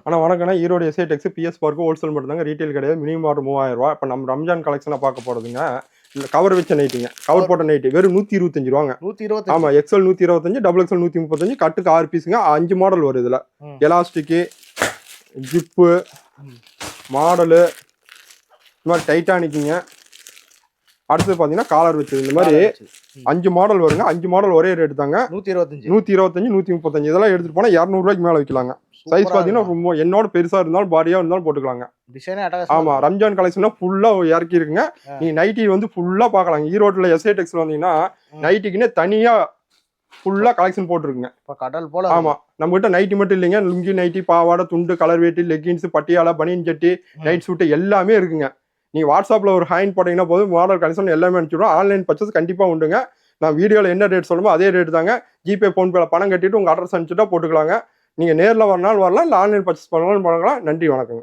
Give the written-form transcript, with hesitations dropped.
ஆனா வணக்கம்னா ஈரோடு எஸ்ஐ டெக்ஸ் PS park wholesale மட்டும் தாங்க, ரீட்டைல் கிடையாது. மினிமம் ஆர்டர் 3000 ரூபா. இப்போ நம்ம ரம்ஜான் கலெக்ஷனாக பார்க்க போறதுங்க. இந்த கவர் வச்ச நைட்டிங்க, கவர் போட்ட நைட்டி வெறும் 125 ரூபாங்க. 125. ஆமா, எக்ஸ்எல் 125, டபுள் எக்ஸ்எல் 135, கட்டுக்கு 6 பீஸுங்க. 5 மாடல் வரும் இதுல. எலாஸ்டிக்கு, ஜிப்பு மாடலு, இந்த மாதிரி டைட்டானிக்குங்க. அடுத்து பாத்தீங்கன்னா காலர் வச்சு இந்த மாதிரி 5 மாடல் வருங்க. 5 மாடல் ஒரே ரேட் தாங்க. 125, 135. இதெல்லாம் எடுத்துட்டு போனா 200 ரூபாய்க்கு மேல விற்கலாங்க. சைஸ் பாத்தீங்கன்னா ரொம்ப என்னோட பெருசா இருந்தாலும் பாடியா இருந்தாலும் போட்டுக்கலாங்க. ஆமா, ரம்ஜான் கலெக்ஷன் ஃபுல்லா இறக்கி இருக்குங்க. நீங்க நைட்டி வந்து ஃபுல்லா பாக்கலாங்க. ஈரோட்ல எஸ்ஐ டெக்ஸ்ல வந்தீங்கன்னா நைட்டிக்குன்னு தனியா ஃபுல்லா கலெக்ஷன் போட்டுருக்குங்க. கடல் போல. ஆமா, நம்ம கிட்ட நைட்டி மட்டும் இல்லைங்க, லுங்கி நைட்டி, பாவாடை, துண்டு, கலர் வேட்டி, லெகின்ஸ், பட்டியாலா, பனியன் சட்டி, நைட் சூட்டு எல்லாமே இருக்குங்க. நீங்க வாட்ஸ்அப்ல ஒரு ஹைன் போட்டீங்கன்னா போதும், மாடல் கலெக்ஷன் எல்லாமே அனுப்பிச்சுடுவோம். ஆன்லைன் பர்ச்சேஸ் கண்டிப்பா உண்டுங்க. நான் வீடியோல என்ன ரேட் சொல்லுமோ அதே ரேட் தாங்க. ஜிபே, போன்பேல பணம் கட்டிட்டு உங்க அட்ரஸ் அனுப்பிச்சுட்டா போட்டுக்கலாங்க. நீங்க நேரில் வரனாலும் வரலாம், இல்லை ஆன்லைன் பர்ச்சேஸ் பண்ணாலும் பண்ணலாம். நன்றி, வணக்கங்க.